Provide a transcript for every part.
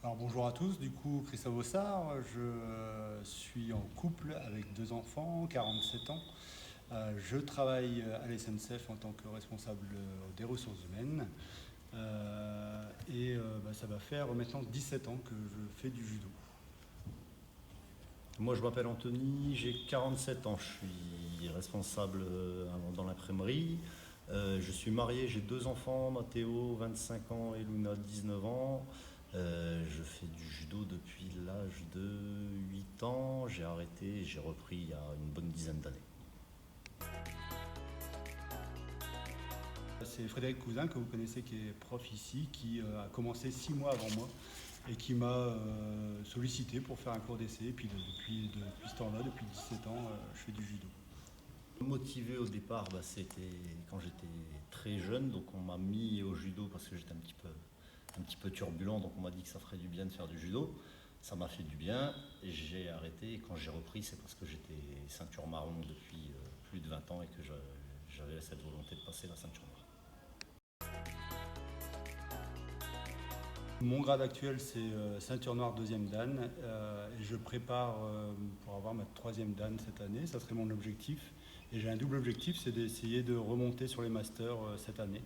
Alors bonjour à tous, du coup Christophe Ossard, je suis en couple avec deux enfants, 47 ans. Je travaille à la SNCF en tant que responsable des ressources humaines. Ça va faire maintenant 17 ans que je fais du judo. Moi, je m'appelle Anthony, j'ai 47 ans, je suis responsable dans l'imprimerie. Je suis marié, j'ai deux enfants, Mathéo, 25 ans, et Luna, 19 ans. Je fais du judo depuis l'âge de 8 ans. J'ai arrêté et j'ai repris il y a une bonne dizaine d'années. C'est Frédéric Cousin que vous connaissez qui est prof ici, qui a commencé 6 mois avant moi et qui m'a sollicité pour faire un cours d'essai. Et puis depuis ce temps-là, depuis 17 ans, je fais du judo. Motivé au départ, c'était quand j'étais très jeune, donc on m'a mis au judo parce que j'étais un petit peu turbulent, donc on m'a dit que ça ferait du bien de faire du judo. Ça m'a fait du bien et j'ai arrêté. Et quand j'ai repris, c'est parce que j'étais ceinture marron depuis plus de 20 ans et que j'avais cette volonté de passer la ceinture noire. Mon grade actuel, c'est ceinture noire deuxième dan et je prépare pour avoir ma troisième dan cette année. Ça serait mon objectif. Et j'ai un double objectif, c'est d'essayer de remonter sur les masters cette année.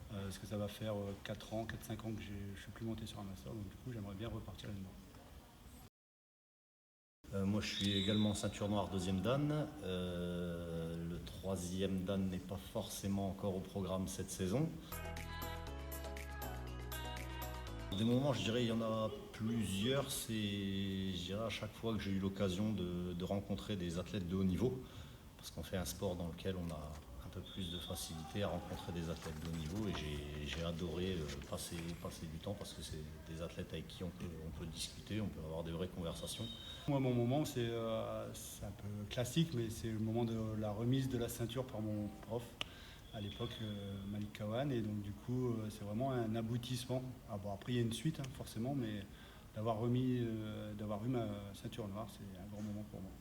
Parce que ça va faire 4 ans, 4-5 ans que je ne suis plus monté sur un master. Donc du coup, j'aimerais bien repartir là-dedans. Moi, je suis également ceinture noire deuxième dan. Le troisième dan n'est pas forcément encore au programme cette saison. Des moments, je dirais, il y en a plusieurs. Je dirais, à chaque fois que j'ai eu l'occasion de rencontrer des athlètes de haut niveau, parce qu'on fait un sport dans lequel on a un peu plus de facilité à rencontrer des athlètes de haut niveau, et j'ai adoré passer du temps parce que c'est des athlètes avec qui on peut discuter, on peut avoir des vraies conversations. Moi, mon moment, c'est un peu classique, mais c'est le moment de la remise de la ceinture par mon prof, à l'époque Malik Kawan. Et donc du coup, c'est vraiment un aboutissement. Ah bon, après, il y a une suite, hein, forcément, mais d'avoir eu ma ceinture noire, c'est un grand moment pour moi.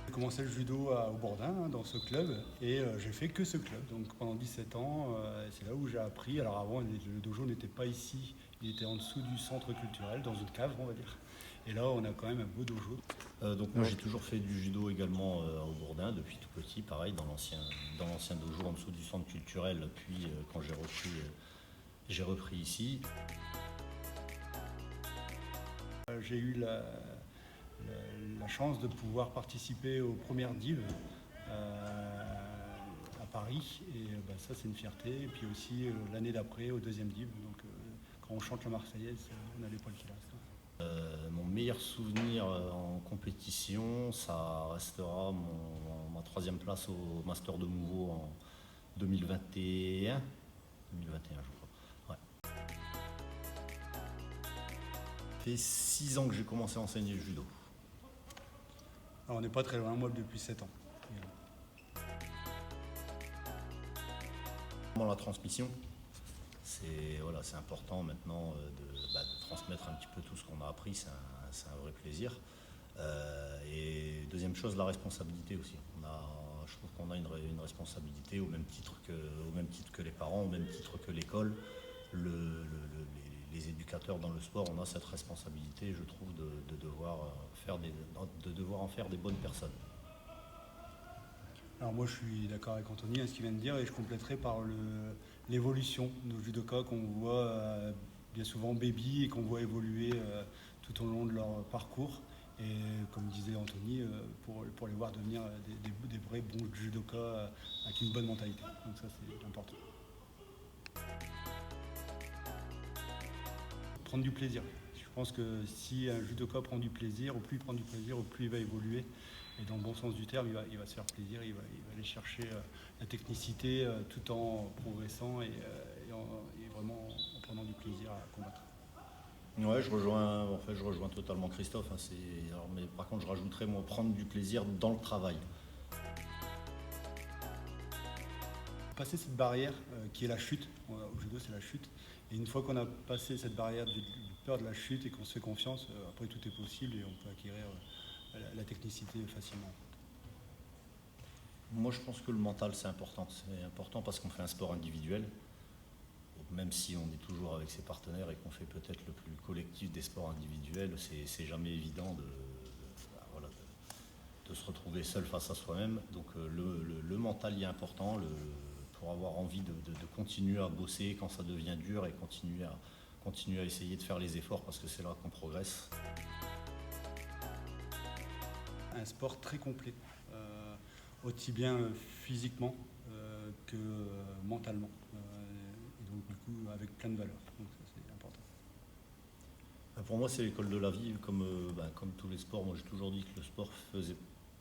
J'ai commencé le judo au Bourdin, hein, dans ce club, et j'ai fait que ce club. Donc pendant 17 ans, c'est là où j'ai appris. Alors avant, le dojo n'était pas ici, il était en dessous du centre culturel, dans une cave, on va dire. Et là, on a quand même un beau dojo. Donc moi j'ai toujours fait du judo également au Bourdin depuis tout petit, pareil dans l'ancien dojo en dessous du centre culturel. Puis quand j'ai repris ici. J'ai eu la chance de pouvoir participer aux premières dives à Paris. Et ça, c'est une fierté. Et puis aussi l'année d'après, au deuxième div. Donc quand on chante la Marseillaise, on a les poils qui restent. Mon meilleur souvenir en compétition, ça restera ma troisième place au Master de Mouveau en 2021. 2021 je crois. Ouais. Ça fait 6 ans que j'ai commencé à enseigner le judo. Alors, on n'est pas très loin, moi depuis 7 ans. La transmission, c'est important maintenant de transmettre un petit peu tout ce qu'on a appris, c'est un vrai plaisir. Et deuxième chose, la responsabilité aussi. Je trouve qu'on a une responsabilité au même titre que les parents, au même titre que l'école. Les éducateurs dans le sport, on a cette responsabilité, je trouve, de devoir en faire des bonnes personnes. Alors moi je suis d'accord avec Anthony à ce qu'il vient de dire et je compléterai par l'évolution de nos judokas qu'on voit bien souvent baby et qu'on voit évoluer tout au long de leur parcours. Et comme disait Anthony, pour les voir devenir des vrais bons judokas avec une bonne mentalité. Donc ça c'est important. Prendre du plaisir. Je pense que si un judoka prend du plaisir, au plus il prend du plaisir, au plus il va évoluer. Et dans le bon sens du terme, il va se faire plaisir, il va aller chercher la technicité tout en progressant et vraiment en prenant du plaisir à combattre. Ouais, je rejoins totalement Christophe, hein, mais par contre, je rajouterais moi prendre du plaisir dans le travail. Passer cette barrière qui est la chute, au judo c'est la chute, et une fois qu'on a passé cette barrière de peur de la chute et qu'on se fait confiance, après tout est possible et on peut acquérir la technicité facilement. Moi, je pense que le mental, c'est important. C'est important parce qu'on fait un sport individuel. même si on est toujours avec ses partenaires et qu'on fait peut-être le plus collectif des sports individuels, c'est jamais évident voilà, de se retrouver seul face à soi-même. Donc le mental y est important pour avoir envie de continuer à bosser quand ça devient dur et continuer à essayer de faire les efforts parce que c'est là qu'on progresse. Un sport très complet, aussi bien physiquement que mentalement. Et donc du coup avec plein de valeurs. Donc ça c'est important. Pour moi, c'est l'école de la vie, comme tous les sports. Moi, j'ai toujours dit que le sport faisait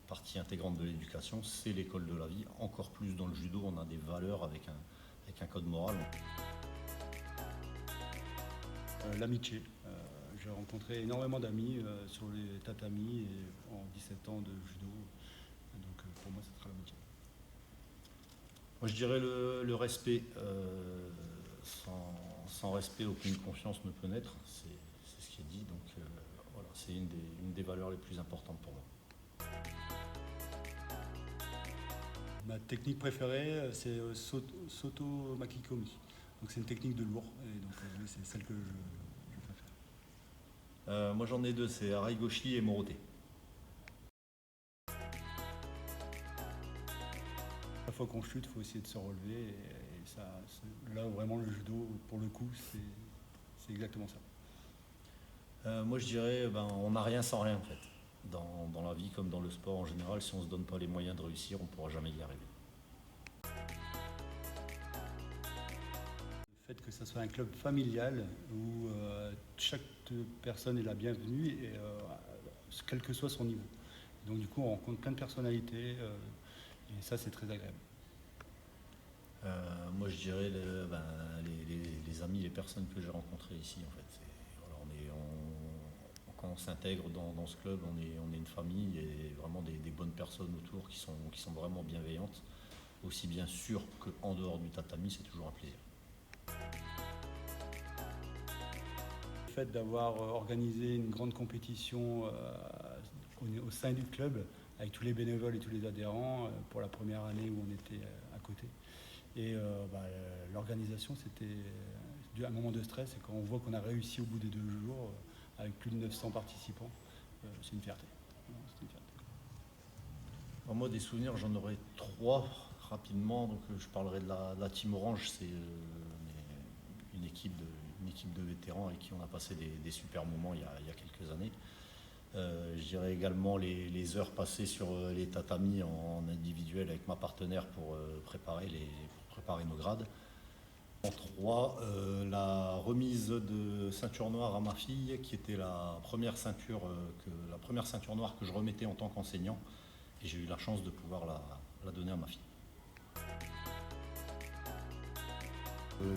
partie intégrante de l'éducation. C'est l'école de la vie. Encore plus dans le judo, on a des valeurs avec un code moral. L'amitié. J'ai rencontré énormément d'amis sur les tatamis et en 17 ans de judo. Donc pour moi, ça sera l'amitié. Moi, je dirais le respect. Sans respect, aucune confiance ne peut naître. C'est ce qui est dit. Donc voilà, c'est une des valeurs les plus importantes pour moi. Ma technique préférée, c'est Soto Makikomi. Donc c'est une technique de lourd. Et donc oui, c'est celle que je préfère. Moi, j'en ai deux. C'est Araigoshi et Morote. Chaque fois qu'on chute, il faut essayer de se relever. Et ça, là, vraiment, le judo, pour le coup, c'est exactement ça. Moi, je dirais, on n'a rien sans rien, en fait. Dans la vie comme dans le sport en général, si on ne se donne pas les moyens de réussir, on ne pourra jamais y arriver. Le fait que ce soit un club familial où chaque personne est la bienvenue, et, quel que soit son niveau. Donc du coup, on rencontre plein de personnalités et ça, c'est très agréable. Moi, je dirais les amis, les personnes que j'ai rencontrées ici, en fait. Quand on s'intègre dans ce club, on est une famille et vraiment des bonnes personnes autour qui sont vraiment bienveillantes. Aussi bien sûr qu'en dehors du tatami, c'est toujours un plaisir. Le fait d'avoir organisé une grande compétition au sein du club, avec tous les bénévoles et tous les adhérents, pour la première année où on était à côté. Et l'organisation, c'était un moment de stress. Et quand on voit qu'on a réussi au bout des 2 jours, avec plus de 900 participants, c'est une fierté. C'est une fierté. Alors moi, des souvenirs, j'en aurais 3 rapidement. Donc, je parlerai de la Team Orange. C'est une équipe de vétérans avec qui on a passé des super moments il y a quelques années. Je dirais également les heures passées sur les tatamis en individuel avec ma partenaire pour préparer nos grades. En 3, la remise de ceinture noire à ma fille, qui était la première ceinture noire que je remettais en tant qu'enseignant. Et j'ai eu la chance de pouvoir la donner à ma fille.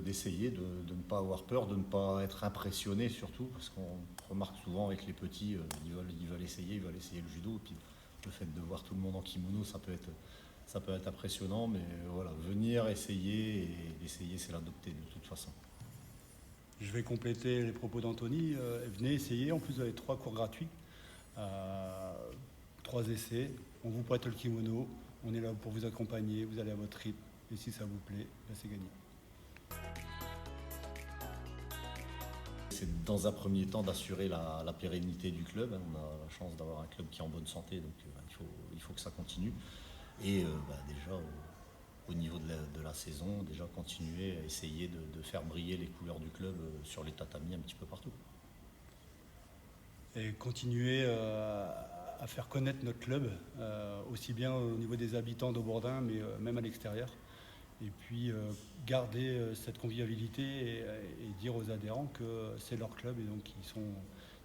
D'essayer de ne pas avoir peur, de ne pas être impressionné surtout, parce qu'on remarque souvent avec les petits, ils veulent essayer le judo, et puis le fait de voir tout le monde en kimono, ça peut être impressionnant, mais voilà, venir essayer, et essayer c'est l'adopter de toute façon. Je vais compléter les propos d'Anthony. Venez essayer, en plus vous avez 3 cours gratuits, 3 essais, on vous prête le kimono, on est là pour vous accompagner, vous allez à votre rythme, et si ça vous plaît, c'est gagné. C'est dans un premier temps d'assurer la pérennité du club. On a la chance d'avoir un club qui est en bonne santé, donc il faut que ça continue. Et déjà au niveau de la saison, déjà continuer à essayer de faire briller les couleurs du club sur les tatamis un petit peu partout. Et continuer à faire connaître notre club, aussi bien au niveau des habitants d'Aubourdin, mais même à l'extérieur. Et puis garder cette convivialité et dire aux adhérents que c'est leur club et donc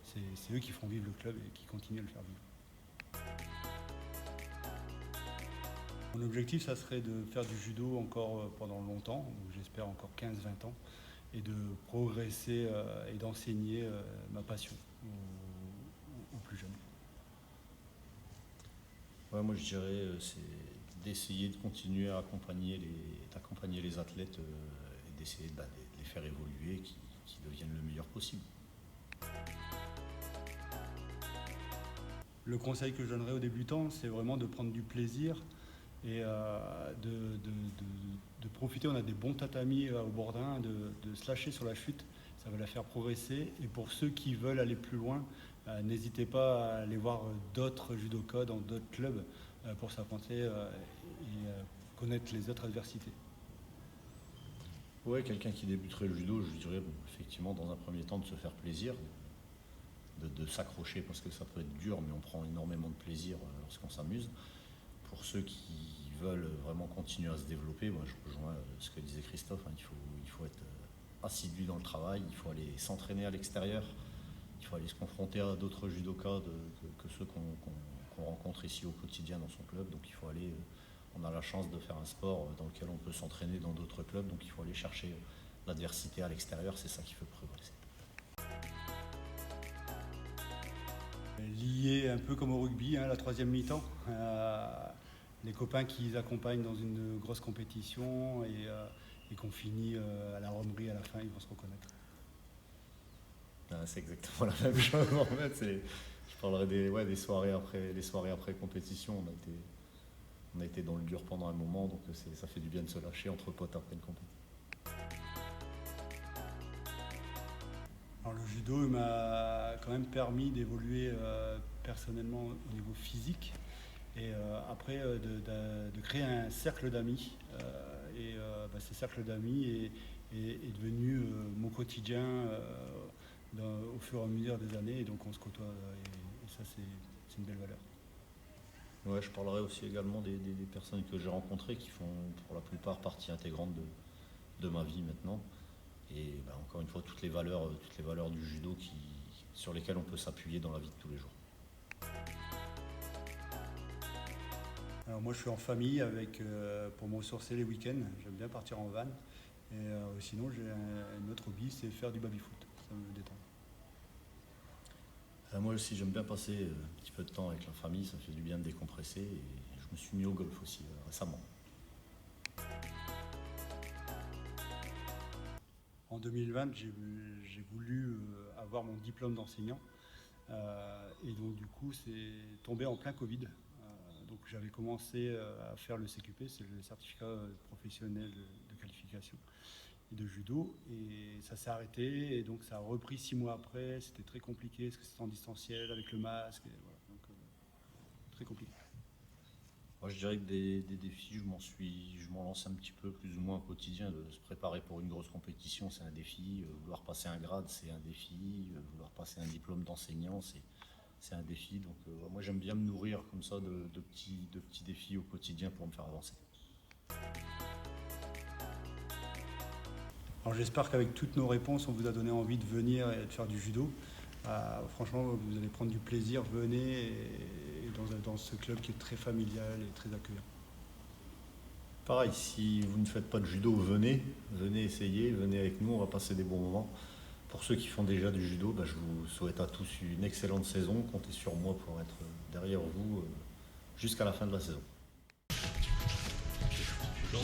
c'est eux qui font vivre le club et qui continuent à le faire vivre. Mon objectif, ça serait de faire du judo encore pendant longtemps, j'espère encore 15-20 ans, et de progresser et d'enseigner ma passion aux plus jeunes. Ouais, moi je dirais c'est d'essayer de continuer à accompagner les athlètes et d'essayer de les faire évoluer, qui deviennent le meilleur possible. Le conseil que je donnerais aux débutants, c'est vraiment de prendre du plaisir et de profiter. On a des bons tatamis au Bourdin, de se lâcher sur la chute, ça va la faire progresser. Et pour ceux qui veulent aller plus loin, n'hésitez pas à aller voir d'autres judokas dans d'autres clubs pour s'affronter et connaître les autres adversités. Ouais, quelqu'un qui débuterait le judo, je dirais effectivement dans un premier temps de se faire plaisir, de s'accrocher parce que ça peut être dur, mais on prend énormément de plaisir lorsqu'on s'amuse. Pour ceux qui veulent vraiment continuer à se développer, moi je rejoins ce que disait Christophe, hein, il faut être assidu dans le travail, il faut aller s'entraîner à l'extérieur, il faut aller se confronter à d'autres judokas que ceux qu'on rencontre ici au quotidien dans son club. Donc il faut aller, on a la chance de faire un sport dans lequel on peut s'entraîner dans d'autres clubs, donc il faut aller chercher l'adversité à l'extérieur, c'est ça qui fait progresser. Lié un peu comme au rugby, hein, la troisième mi-temps. Les copains qui les accompagnent dans une grosse compétition et qu'on finit à la romerie à la fin, ils vont se reconnaître. C'est exactement la même chose en fait. Je parlerai des soirées après compétition. On a été dans le dur pendant un moment, donc ça fait du bien de se lâcher entre potes après une compétition. Alors le judo m'a quand même permis d'évoluer personnellement au niveau physique et après de créer un cercle d'amis. Ce cercle d'amis est devenu mon quotidien au fur et à mesure des années, et donc on se côtoie et ça c'est une belle valeur. Ouais, je parlerai aussi également des personnes que j'ai rencontrées qui font pour la plupart partie intégrante de ma vie maintenant. Et encore une fois, toutes les valeurs du judo sur lesquelles on peut s'appuyer dans la vie de tous les jours. Alors moi je suis en famille pour me ressourcer les week-ends, j'aime bien partir en van. Et sinon j'ai un autre hobby, c'est faire du baby-foot, ça me détend. Moi aussi j'aime bien passer un petit peu de temps avec la famille, ça fait du bien de décompresser et je me suis mis au golf aussi récemment. En 2020, j'ai voulu avoir mon diplôme d'enseignant et donc du coup c'est tombé en plein Covid. Donc j'avais commencé à faire le CQP, c'est le certificat professionnel de qualification et de judo, et ça s'est arrêté et donc ça a repris 6 mois après. C'était très compliqué parce que c'était en distanciel avec le masque, et voilà, donc très compliqué. Moi je dirais que des défis, je m'en lance un petit peu plus ou moins au quotidien. De se préparer pour une grosse compétition, c'est un défi. Vouloir passer un grade, c'est un défi. Vouloir passer un diplôme d'enseignant, c'est un défi. Donc moi j'aime bien me nourrir comme ça de petits défis au quotidien pour me faire avancer. Alors j'espère qu'avec toutes nos réponses, on vous a donné envie de venir et de faire du judo. Franchement, vous allez prendre du plaisir, venez et dans ce club qui est très familial et très accueillant. Pareil, si vous ne faites pas de judo, venez essayer, venez avec nous, on va passer des bons moments. Pour ceux qui font déjà du judo, je vous souhaite à tous une excellente saison. Comptez sur moi pour être derrière vous jusqu'à la fin de la saison. Bon.